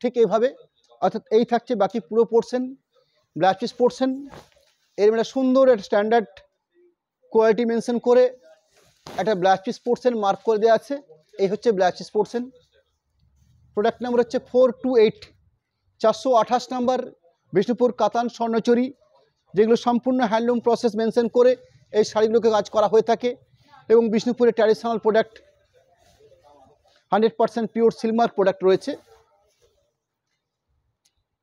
ঠিক এইভাবে, অর্থাৎ এই থাকছে বাকি পুরো পোর্শন ব্লাউজ পিস পোর্শন। এর মানে সুন্দর একটা স্ট্যান্ডার্ড কোয়ালিটি মেনশন করে একটা ব্লাউজ পিস পোর্শন মার্ক করে দেওয়া আছে। এই হচ্ছে blouse piece portion. Product number হচ্ছে 428, 428 নাম্বার বিষ্ণুপুর কাতান স্বর্ণচুরি, যেগুলো সম্পূর্ণ হ্যান্ডলুম প্রসেস মেনশন করে এই শাড়িগুলোকে কাজ করা হয়ে থাকে, এবং বিষ্ণুপুরের traditional product 100% pure Silk Mark product রয়েছে।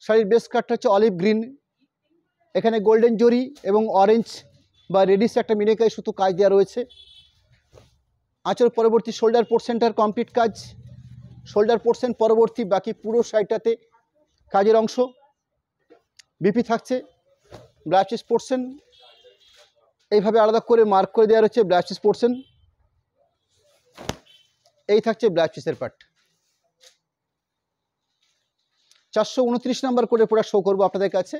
শাড়ির বেস কাটটা হচ্ছে অলিভ গ্রিন, এখানে গোল্ডেন জরি এবং অরেঞ্জ বা রেডিশ একটা মিনেকাই সুতো কাজ দেওয়া রয়েছে। আঁচল পরবর্তী শোল্ডার পোর্শনটার কমপ্লিট কাজ, শোল্ডার পোর্শন পরবর্তী বাকি পুরো শাড়িটাতে কাজের অংশ। বিপি থাকছে ব্লাউজ পিস পোর্শন, এইভাবে আলাদা করে মার্ক করে দেওয়া রয়েছে ব্লাউজ পিস পোর্শন। এই থাকছে ব্লাউজ পিসের পার্ট। 429 নাম্বার কোডের প্রোডাক্ট শো করবো আপনাদের কাছে,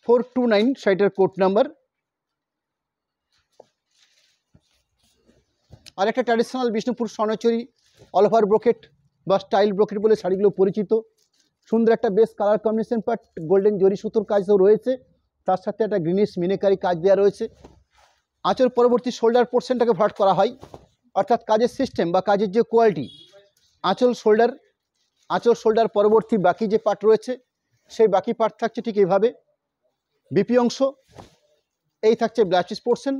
429 শাড়িটার কোড নাম্বার। আর একটা traditional Bishnupur Swarnachuri all over brocade বা স্টাইল ব্রোকেট বলে শাড়িগুলো পরিচিত। সুন্দর একটা base colour combination part, golden zari সুতোর কাজও রয়েছে, তার সাথে একটা গ্রিনিশ মিনেকারি কাজ দেওয়া রয়েছে। আঁচল পরবর্তী শোল্ডার পোর্শনটাকে ভাট করা হয়, অর্থাৎ কাজের সিস্টেম বা কাজের যে কোয়ালিটি, আঁচল শোল্ডার পরবর্তী বাকি যে পার্ট রয়েছে সেই বাকি পার্ট থাকছে ঠিক এইভাবে। বিপি অংশ, এই থাকছে ব্লাউজ পিস পোর্শন,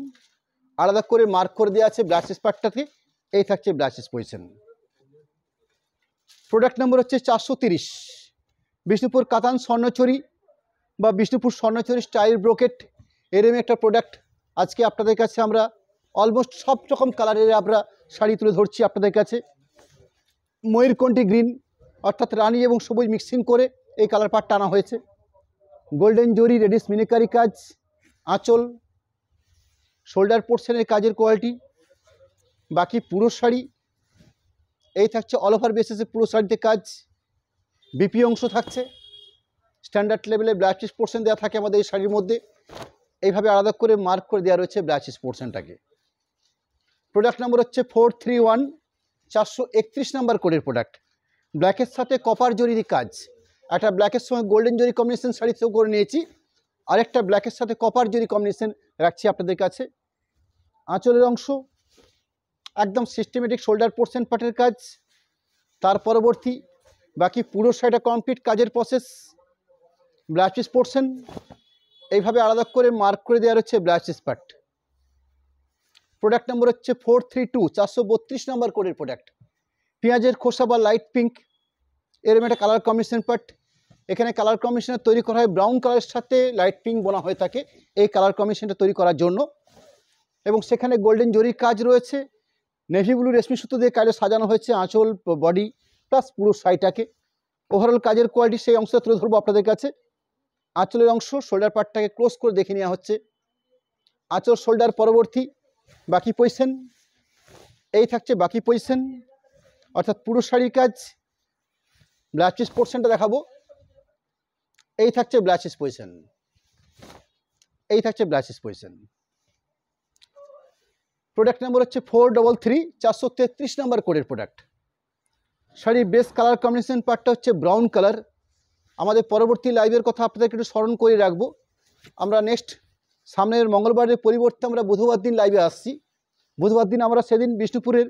আলাদা করে মার্ক করে দেওয়া আছে ব্লাউজ পিস পার্টটাকে, এই থাকছে blouse piece position. Product number হচ্ছে 430, বিষ্ণুপুর কাতান স্বর্ণচুরি বা বিষ্ণুপুর স্বর্ণচুরি স্টাইল ব্রোকেট, এরকম একটা প্রোডাক্ট আজকে আপনাদের কাছে আমরা অলমোস্ট সব রকম কালারের আমরা শাড়ি তুলে ধরছি আপনাদের কাছে। ময়ূরকণ্ঠী গ্রিন অর্থাৎ রানী এবং সবুজ মিক্সিং করে এই কালার পার্টটা আনা হয়েছে। গোল্ডেন জরি রেডিশ মিনেকারি কাজ, আঁচল শোল্ডার পোর্শনের কাজের কোয়ালিটি, বাকি পুরো শাড়ি এই থাকছে অল ওভার বেসিসে পুরো শাড়িতে কাজ। বিপি অংশ থাকছে, স্ট্যান্ডার্ড লেভেলে ব্লাউজ পিস পোর্শন দেওয়া থাকে আমাদের এই শাড়ির মধ্যে, এইভাবে আলাদা করে মার্ক করে দেওয়া রয়েছে ব্লাউজ পিস পোর্শনটাকে। প্রোডাক্ট নাম্বার হচ্ছে 431, 431 নাম্বার কোডের প্রোডাক্ট। ব্ল্যাকের সাথে কপার জরির কাজ, একটা ব্ল্যাকের সঙ্গে গোল্ডেন জরি কম্বিনেশন শাড়িতেও করে নিয়েছি, আরেকটা ব্ল্যাকের সাথে কপার জরি কম্বিনেশন রাখছি আপনাদের কাছে। আঁচলের অংশ একদম সিস্টেমেটিক শোল্ডার পোর্শন পার্টের কাজ, তার পরবর্তী বাকি পুরো শাড়িটা কমপ্লিট কাজের প্রসেস। ব্লাউজ পিস পোর্শন এইভাবে আলাদা করে মার্ক করে দেওয়া হচ্ছে blouse piece part. Product number হচ্ছে 432, 432 নাম্বার কোডের প্রোডাক্ট। পেঁয়াজের খোসা বা লাইট পিঙ্ক এরকম একটা কালার কম্বিনেশন পার্ট, এখানে কালার কম্বিনেশন তৈরি করা হয় ব্রাউন কালারের সাথে লাইট পিঙ্ক বোনা হয়ে থাকে এই কালার কম্বিনেশনটা তৈরি করার জন্য, এবং সেখানে গোল্ডেন জরির কাজ রয়েছে, নেভি ব্লু রেশমি সুতো দিয়ে কাজে সাজানো হয়েছে আঁচল বডি প্লাস পুরো শাড়িটাকে। ওভারঅল কাজের কোয়ালিটি সেই অংশটা তুলে ধরবো আপনাদের কাছে। আঁচলের অংশ শোল্ডার পার্টটাকে ক্লোজ করে দেখে নেওয়া হচ্ছে, আঁচল শোল্ডার পরবর্তী বাকি পজিশন, এই থাকছে বাকি পজিশন অর্থাৎ পুরো শাড়ির কাজ। ব্লাউজ পিস পোর্শনটা দেখাবো, এই থাকছে ব্লাউজ পিস পজিশন, এই থাকছে blouse piece position. Product number হচ্ছে 433, 433 নাম্বার কোডের প্রোডাক্ট। শাড়ির বেস কালার কম্বিনেশন পার্টটা হচ্ছে ব্রাউন কালার। আমাদের পরবর্তী লাইভের কথা আপনাদেরকে একটু স্মরণ করে রাখবো, আমরা নেক্সট সামনের মঙ্গলবারের পরিবর্তে আমরা বুধবার দিন লাইভে আসছি। বুধবার দিন আমরা সেদিন বিষ্ণুপুরের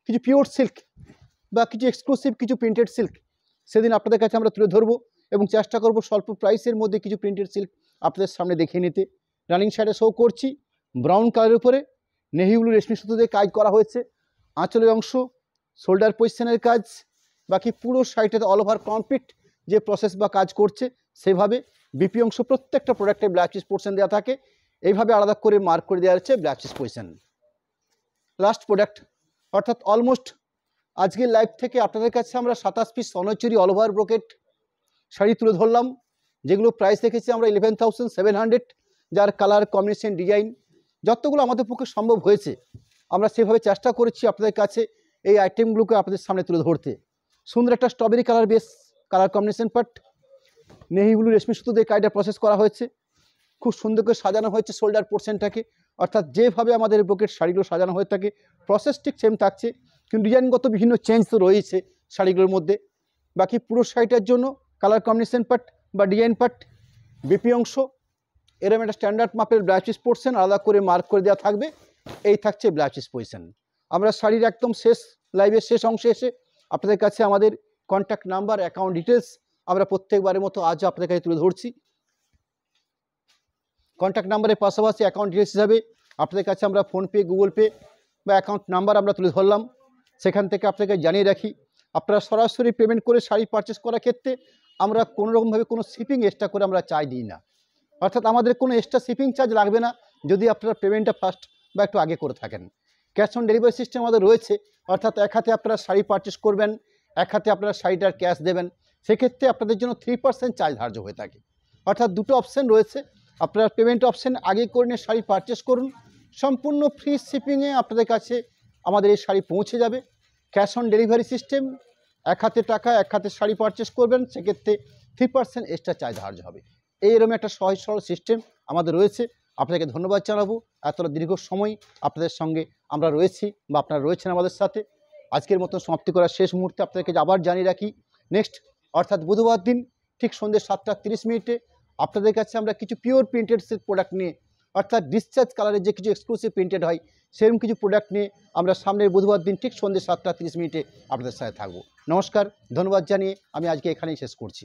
কিছু পিওর সিল্ক বা কিছু এক্সক্লুসিভ কিছু প্রিন্টেড সিল্ক সেদিন আপনাদের কাছে আমরা তুলে ধরবো, এবং চেষ্টা করব স্বল্প প্রাইসের মধ্যে কিছু প্রিন্টেড সিল্ক আপনাদের সামনে দেখিয়ে নিতে। রানিং শাড়ি শো করছি ব্রাউন কালারের উপরে নেভি ব্লু রেশমি সুতো দিয়ে কাজ করা হয়েছে, আঁচলের অংশ শোল্ডার পজিশনের কাজ, বাকি পুরো শাড়িটাতে অল ওভার কমপ্লিট যে প্রসেস বা কাজ করছে সেভাবে। বিপি অংশ প্রত্যেকটা প্রোডাক্টে ব্লাউজ পিস পোর্শন দেওয়া থাকে, এইভাবে আলাদা করে মার্ক করে দেওয়া হচ্ছে ব্ল্যাক চিজ পজিশন। লাস্ট প্রোডাক্ট অর্থাৎ অলমোস্ট আজকের লাইভ থেকে আপনাদের কাছে আমরা 27 piece Sonachuri all over brocade sari তুলে ধরলাম, যেগুলো প্রাইস রেখেছি আমরা 11,700, যার কালার কম্বিনেশন ডিজাইন যতগুলো আমাদের পক্ষে সম্ভব হয়েছে আমরা সেভাবে চেষ্টা করেছি আপনাদের কাছে এই আইটেমগুলোকে আপনাদের সামনে তুলে ধরতে। সুন্দর একটা strawberry colour base colour combination পাট, নেভি ব্লু রেশমি সুতো দিয়ে কাইটা প্রসেস করা হয়েছে, খুব সুন্দর করে সাজানো হয়েছে শোল্ডার পোর্শনটাকে। অর্থাৎ যেভাবে আমাদের ব্রোকেট শাড়িগুলো সাজানো হয়ে থাকে প্রসেস ঠিক সেম থাকছে, কিন্তু ডিজাইনগত বিভিন্ন চেঞ্জ তো রয়েছে শাড়িগুলোর মধ্যে। বাকি পুরো শাড়িটার জন্য কালার কম্বিনেশন পাট বা ডিজাইন পাট, বিপি অংশ এরকম একটা স্ট্যান্ডার্ড মাপের ব্লাউজ পিস পোর্শন আলাদা করে মার্ক করে দেওয়া থাকবে। এই থাকছে ব্লাউজ পিস পজিশন। আমরা শাড়ির একদম শেষ লাইভের শেষ অংশে এসে আপনাদের কাছে আমাদের কন্ট্যাক্ট নাম্বার, অ্যাকাউন্ট ডিটেলস আমরা প্রত্যেকবারের মতো আজও আপনাদের কাছে তুলে ধরছি। কন্ট্যাক্ট নাম্বারের পাশাপাশি অ্যাকাউন্ট ডিটেলস হিসাবে আপনাদের কাছে আমরা ফোনপে, গুগল পে বা অ্যাকাউন্ট নাম্বার আমরা তুলে ধরলাম। সেখান থেকে আপনাকে জানিয়ে রাখি, আপনারা সরাসরি পেমেন্ট করে শাড়ি পারচেস করার ক্ষেত্রে আমরা কোনোরকমভাবে কোনো শিপিং এক্সট্রা করে আমরা চার্জ দিই না। অর্থাৎ আমাদের কোনো এক্সট্রা শিপিং চার্জ লাগবে না যদি আপনারা পেমেন্টটা ফার্স্ট বা একটু আগে করে থাকেন। ক্যাশ অন ডেলিভারি সিস্টেম আমাদের রয়েছে, অর্থাৎ এক হাতে আপনারা শাড়ি পারচেস করবেন, এক হাতে আপনারা শাড়িটার ক্যাশ দেবেন, সেক্ষেত্রে আপনাদের জন্য 3% চার্জ ধার্য হয়ে থাকে। অর্থাৎ দুটো অপশান রয়েছে, আপনারা পেমেন্ট অপশান আগে করে নিয়ে শাড়ি পারচেস করুন, সম্পূর্ণ ফ্রি শিপিংয়ে আপনাদের কাছে আমাদের এই শাড়ি পৌঁছে যাবে। ক্যাশ অন ডেলিভারি সিস্টেম, এক হাতে টাকা এক হাতে শাড়ি পারচেস করবেন, সেক্ষেত্রে 3% এক্সট্রা চার্জ ধার্য হবে। এইরকম একটা সহজ সরল সিস্টেম আমাদের রয়েছে। আপনাকে ধন্যবাদ জানাবো, এতটা দীর্ঘ সময় আপনাদের সঙ্গে আমরা রয়েছি বা আপনারা রয়েছেন আমাদের সাথে। আজকের মতন সমাপ্তি করার শেষ মুহূর্তে আপনাদেরকে আবার জানিয়ে রাখি, নেক্সট অর্থাৎ বুধবার দিন ঠিক সন্ধ্যে 7:30 আপনাদের কাছে আমরা কিছু পিওর প্রিন্টেড প্রোডাক্ট নিয়ে, অর্থাৎ ডিসচার্জ কালারের যে কিছু এক্সক্লুসিভ প্রিন্টেড হয় সেরকম কিছু প্রোডাক্ট নিয়ে আমরা সামনের বুধবার দিন ঠিক সন্ধ্যে 7:30 আপনাদের সাথে থাকবো। নমস্কার, ধন্যবাদ জানিয়ে আমি আজকে এখানেই শেষ করছি।